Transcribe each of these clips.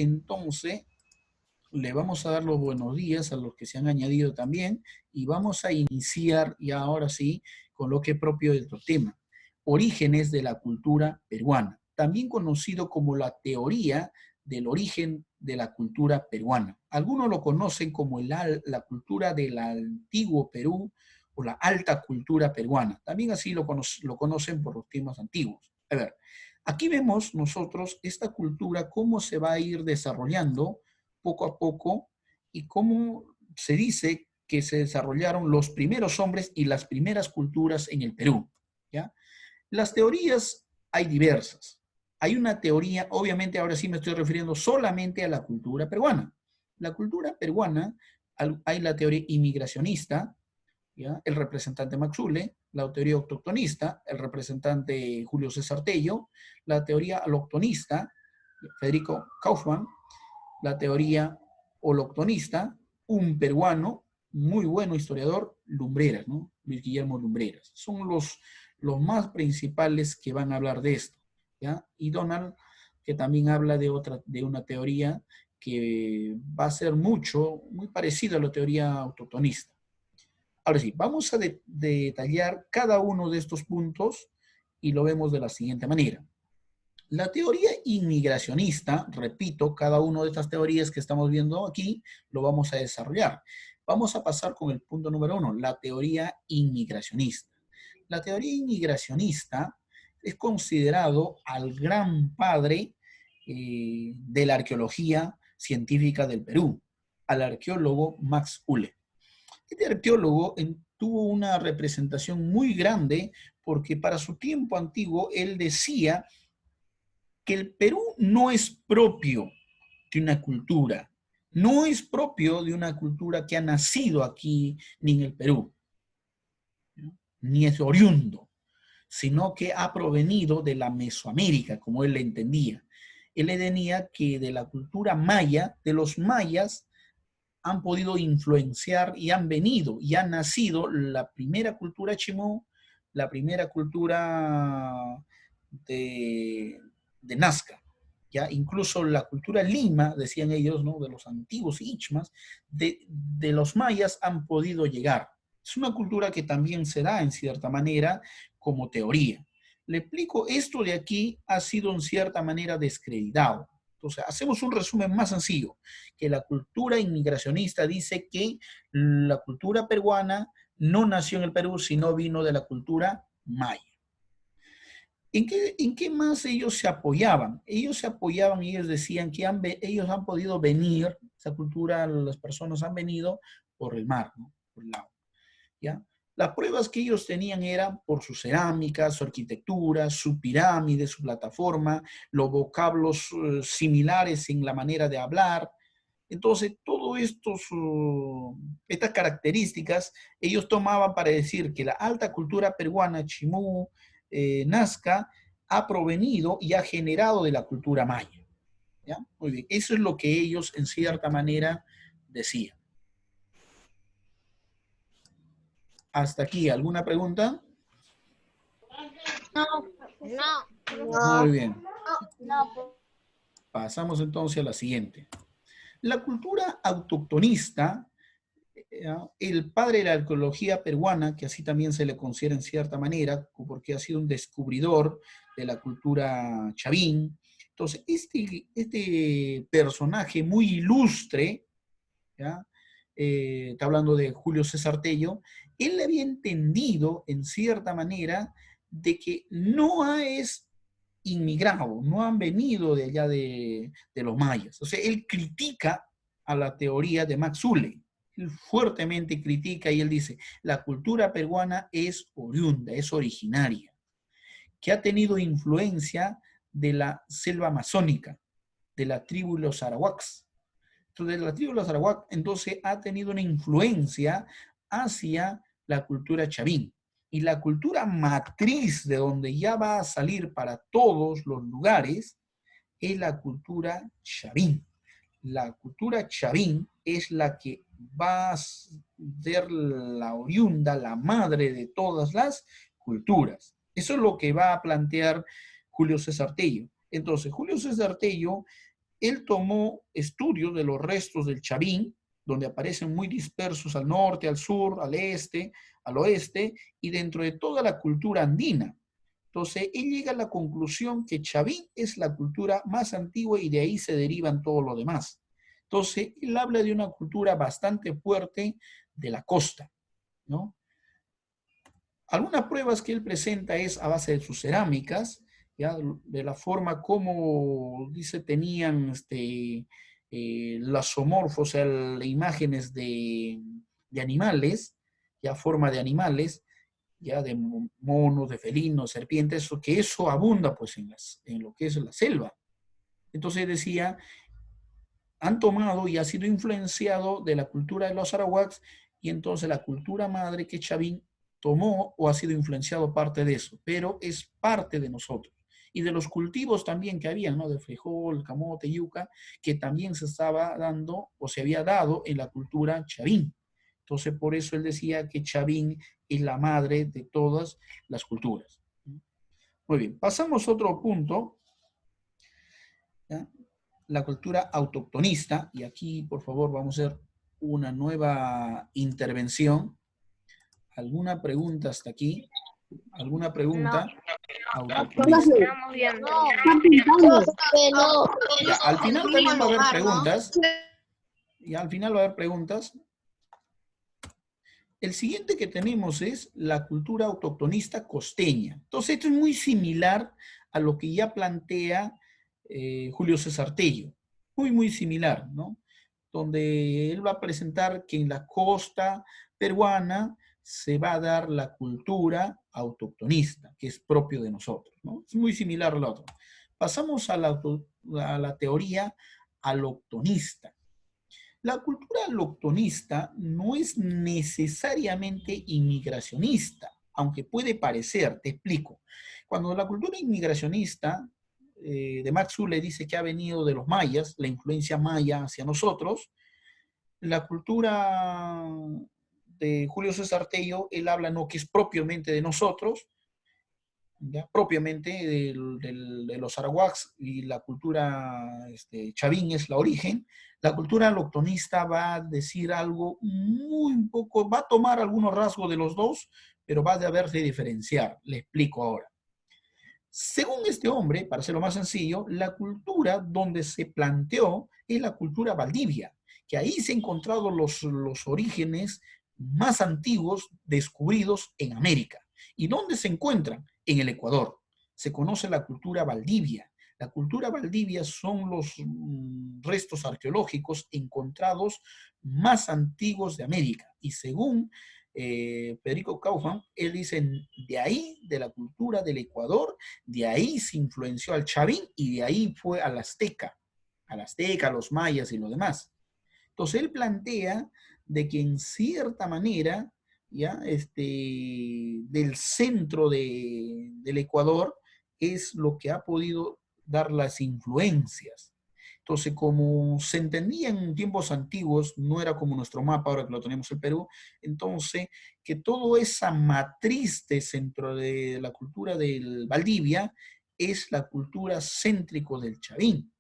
entonces le vamos a dar los buenos días a los que se han añadido también y vamos a iniciar ya ahora sí con lo que es propio de nuestro tema. Orígenes de la cultura peruana, también conocido como la teoría del origen de la cultura peruana. Algunos lo conocen como la cultura del antiguo Perú o la alta cultura peruana. También así lo conocen por los temas antiguos. A ver, aquí vemos nosotros esta cultura, cómo se va a ir desarrollando poco a poco y cómo se dice que se desarrollaron los primeros hombres y las primeras culturas en el Perú. ¿Ya? Las teorías hay diversas. Hay una teoría, obviamente ahora sí me estoy refiriendo solamente a la cultura peruana. La cultura peruana, hay la teoría inmigracionista, ¿ya? El representante Maxule, la teoría autoctonista, el representante Julio César Tello, la teoría aloctonista, Federico Kaufmann, la teoría holoctonista, un peruano, muy bueno historiador, Lumbreras, ¿no? Luis Guillermo Lumbreras. Son los más principales que van a hablar de esto, ¿ya? Y Donald, que también habla de una teoría que va a ser muy parecida a la teoría autoctonista. Ahora sí, vamos a detallar cada uno de estos puntos y lo vemos de la siguiente manera. La teoría inmigracionista, repito, cada una de estas teorías que estamos viendo aquí, lo vamos a desarrollar. Vamos a pasar con el punto número 1, la teoría inmigracionista. La teoría inmigracionista es considerado al gran padre de la arqueología científica del Perú, al arqueólogo Max Uhle. Este arqueólogo tuvo una representación muy grande porque para su tiempo antiguo él decía que el Perú no es propio de una cultura, no es propio de una cultura que ha nacido aquí ni en el Perú, ni es oriundo, sino que ha provenido de la Mesoamérica, como él le entendía. Él le tenía que de la cultura maya, de los mayas, han podido influenciar y han venido y han nacido la primera cultura chimú, la primera cultura de Nazca, ¿ya? Incluso la cultura lima, decían ellos, ¿no? De los antiguos ichmas, de los mayas han podido llegar. Es una cultura que también se da en cierta manera como teoría. Le explico, esto de aquí ha sido en cierta manera descreditado. Entonces, hacemos un resumen más sencillo, que la cultura inmigracionista dice que la cultura peruana no nació en el Perú, sino vino de la cultura maya. ¿En qué más ellos se apoyaban? Ellos se apoyaban y ellos decían que ellos han podido venir, esa cultura, las personas han venido por el mar, ¿no? Por el lago, ¿ya? Las pruebas que ellos tenían eran por su cerámica, su arquitectura, su pirámide, su plataforma, los vocablos similares en la manera de hablar. Entonces, todas estas características ellos tomaban para decir que la alta cultura peruana, Chimú, Nazca, ha provenido y ha generado de la cultura maya. ¿Ya? Muy bien, eso es lo que ellos en cierta manera decían. Hasta aquí, ¿alguna pregunta? No, no, Muy no, bien. no. Pasamos entonces a la siguiente. La cultura autoctonista, el padre de la arqueología peruana, que así también se le considera en cierta manera, porque ha sido un descubridor de la cultura chavín. Entonces, este personaje muy ilustre, ¿ya? Está hablando de Julio César Tello, él había entendido en cierta manera de que no es inmigrado, no han venido de allá de los mayas. O sea, él critica a la teoría de Max Uhle. Él fuertemente critica y él dice, la cultura peruana es oriunda, es originaria, que ha tenido influencia de la selva amazónica, de la tribu de los arawaks. Entonces, la tribu de los arawak, entonces, ha tenido una influencia hacia la cultura chavín. Y la cultura matriz de donde ya va a salir para todos los lugares es la cultura chavín. La cultura chavín es la que va a ser la oriunda, la madre de todas las culturas. Eso es lo que va a plantear Julio César Tello. Entonces, Julio César Tello él tomó estudios de los restos del Chavín, donde aparecen muy dispersos al norte, al sur, al este, al oeste, y dentro de toda la cultura andina. Entonces, él llega a la conclusión que Chavín es la cultura más antigua y de ahí se derivan todo lo demás. Entonces, él habla de una cultura bastante fuerte de la costa, ¿no? Algunas pruebas que él presenta es a base de sus cerámicas, ¿ya? De la forma como, dice, tenían las zoomorfos, o sea, imágenes de animales, ya forma de animales, ya de monos, de felinos, serpientes, que eso abunda pues en lo que es la selva. Entonces decía, han tomado y ha sido influenciado de la cultura de los arawaks y entonces la cultura madre que Chavín tomó o ha sido influenciado parte de eso, pero es parte de nosotros. Y de los cultivos también que había, ¿no? De frijol, camote, yuca, que también se estaba dando o se había dado en la cultura Chavín. Entonces, por eso él decía que Chavín es la madre de todas las culturas. Muy bien, pasamos a otro punto, ¿ya? La cultura autoctonista, y aquí, por favor, vamos a hacer una nueva intervención. ¿Alguna pregunta hasta aquí? ¿Alguna No. pregunta? Autoctonista. Estamos viendo. No. Ya, al final también va a haber Lugar, preguntas. Y al final va a haber preguntas. El siguiente que tenemos es la cultura autoctonista costeña. Entonces, esto es muy similar a lo que ya plantea Julio César Tello. Muy, muy similar, ¿no? Donde él va a presentar que en la costa peruana se va a dar la cultura autoctonista, que es propio de nosotros, ¿no? Es muy similar a la otra. Pasamos a la teoría aloctonista. La cultura aloctonista no es necesariamente inmigracionista, aunque puede parecer, te explico. Cuando la cultura inmigracionista de Max Ulle dice que ha venido de los mayas, la influencia maya hacia nosotros, la cultura de Julio César Tello, él habla no que es propiamente de nosotros, ¿ya? Propiamente de los arawaks y la cultura chavín es la origen. La cultura aloctonista va a decir algo muy poco, va a tomar algunos rasgos de los dos, pero va a haberse de diferenciar. Le explico ahora. Según este hombre, para hacerlo más sencillo, la cultura donde se planteó es la cultura Valdivia, que ahí se han encontrado los orígenes más antiguos descubridos en América. ¿Y dónde se encuentran? En el Ecuador. Se conoce la cultura Valdivia. La cultura Valdivia son los restos arqueológicos encontrados más antiguos de América. Y según Federico Kaufman, él dice, de ahí, de la cultura del Ecuador, de ahí se influenció al Chavín y de ahí fue al Azteca, a los mayas y lo demás. Entonces él plantea de que en cierta manera, ya, del centro del Ecuador es lo que ha podido dar las influencias. Entonces, como se entendía en tiempos antiguos, no era como nuestro mapa ahora que lo tenemos en Perú, entonces que toda esa matriz de centro de la cultura del Valdivia es la cultura céntrico del Chavín.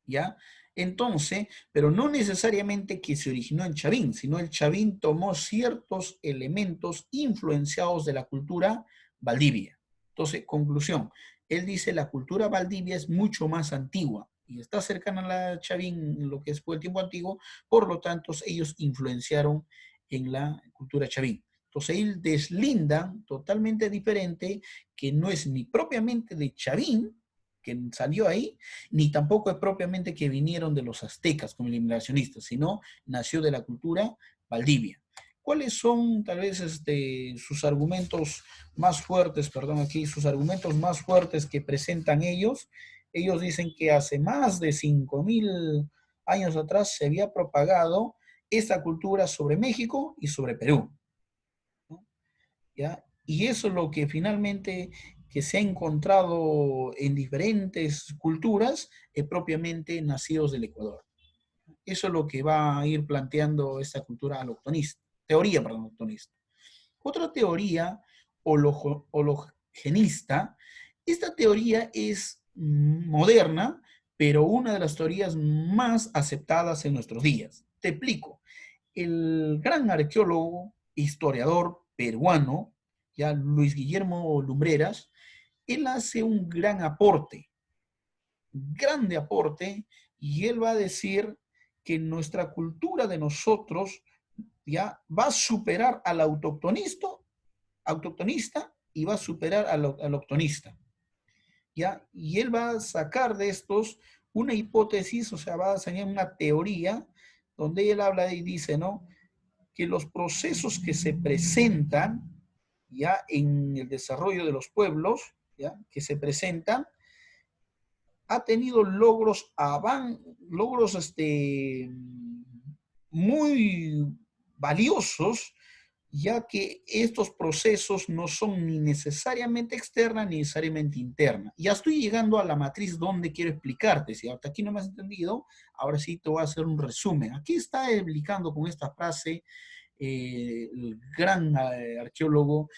¿Ya? Entonces, pero no necesariamente que se originó en Chavín, sino el Chavín tomó ciertos elementos influenciados de la cultura Valdivia. Entonces, conclusión, él dice la cultura Valdivia es mucho más antigua y está cercana a la Chavín, lo que fue el tiempo antiguo, por lo tanto, ellos influenciaron en la cultura Chavín. Entonces, él deslinda totalmente diferente que no es ni propiamente de Chavín, que salió ahí, ni tampoco es propiamente que vinieron de los aztecas como eliminacionistas, sino nació de la cultura Valdivia. ¿Cuáles son tal vez sus argumentos más fuertes, perdón, aquí, sus argumentos más fuertes que presentan ellos? Ellos dicen que hace más de 5.000 años atrás se había propagado esta cultura sobre México y sobre Perú, ¿no? ¿Ya? Y eso es lo que finalmente que se ha encontrado en diferentes culturas propiamente nacidos del Ecuador. Eso es lo que va a ir planteando esta cultura aloctonista, teoría, perdón, aloctonista. Otra teoría hologenista, esta teoría es moderna, pero una de las teorías más aceptadas en nuestros días. Te explico. El gran arqueólogo, historiador peruano, ya Luis Guillermo Lumbreras, él hace un gran aporte, grande aporte, y él va a decir que nuestra cultura de nosotros ya va a superar al autoctonista y va a superar al octonista. ¿Ya? Y él va a sacar de estos una hipótesis, o sea, va a enseñar una teoría donde él habla y dice, ¿no? Que los procesos que se presentan ya en el desarrollo de los pueblos, ya, que se presentan, ha tenido logros muy valiosos, ya que estos procesos no son ni necesariamente externa ni necesariamente interna. Ya estoy llegando a la matriz donde quiero explicarte. Si hasta aquí no me has entendido, ahora sí te voy a hacer un resumen. Aquí está explicando con esta frase el gran arqueólogo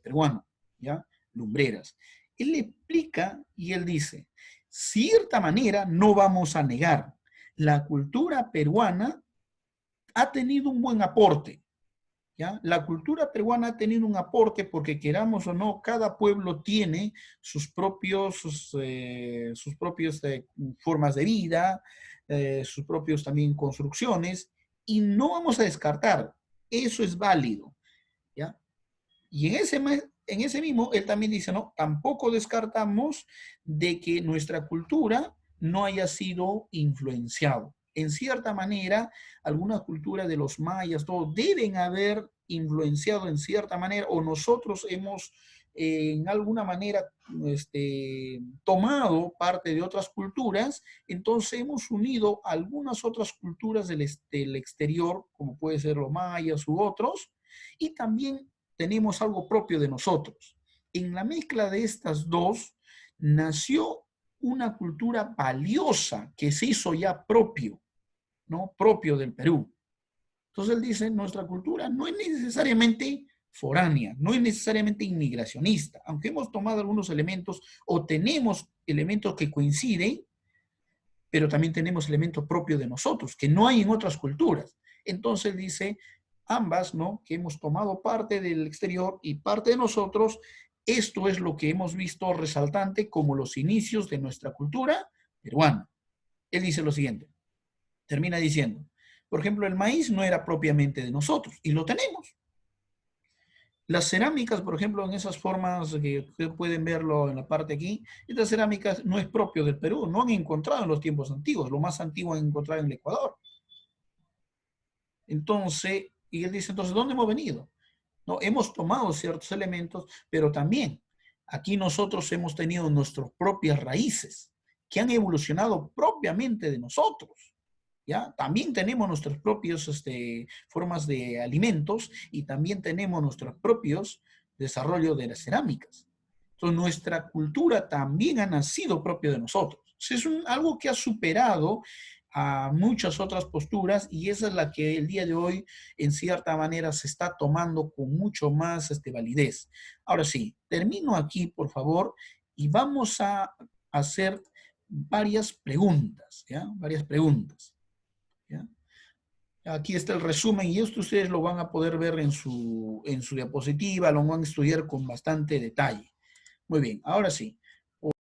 peruano, ¿ya? Lumbreras. Él le explica y él dice, cierta manera no vamos a negar, la cultura peruana ha tenido un buen aporte, ¿ya? La cultura peruana ha tenido un aporte porque queramos o no, cada pueblo tiene sus propios formas de vida, sus propios también construcciones, y no vamos a descartar, eso es válido, ¿ya? Y en ese mismo, él también dice, no, tampoco descartamos de que nuestra cultura no haya sido influenciado. En cierta manera, algunas culturas de los mayas, todo, deben haber influenciado en cierta manera, o nosotros hemos en alguna manera tomado parte de otras culturas, entonces hemos unido algunas otras culturas del exterior, como puede ser los mayas u otros, y también tenemos algo propio de nosotros. En la mezcla de estas dos nació una cultura valiosa que se hizo ya propio, ¿no? Propio del Perú. Entonces él dice, nuestra cultura no es necesariamente foránea, no es necesariamente inmigracionista, aunque hemos tomado algunos elementos o tenemos elementos que coinciden, pero también tenemos elementos propios de nosotros, que no hay en otras culturas. Entonces dice, ambas, ¿no? Que hemos tomado parte del exterior y parte de nosotros, esto es lo que hemos visto resaltante como los inicios de nuestra cultura peruana. Él dice lo siguiente, termina diciendo, por ejemplo, el maíz no era propiamente de nosotros y lo tenemos. Las cerámicas, por ejemplo, en esas formas que ustedes pueden verlo en la parte aquí, estas cerámicas no es propio del Perú, no han encontrado en los tiempos antiguos, lo más antiguo han encontrado en el Ecuador. Entonces, y él dice, entonces, ¿dónde hemos venido? No, hemos tomado ciertos elementos, pero también aquí nosotros hemos tenido nuestras propias raíces que han evolucionado propiamente de nosotros. ¿Ya? También tenemos nuestras propias formas de alimentos y también tenemos nuestros propios desarrollos de las cerámicas. Entonces, nuestra cultura también ha nacido propio de nosotros. Es algo que ha superado a muchas otras posturas y esa es la que el día de hoy, en cierta manera, se está tomando con mucho más validez. Ahora sí, termino aquí, por favor, y vamos a hacer varias preguntas, ¿ya? Varias preguntas. ¿Ya? Aquí está el resumen y esto ustedes lo van a poder ver en su diapositiva, lo van a estudiar con bastante detalle. Muy bien, ahora sí.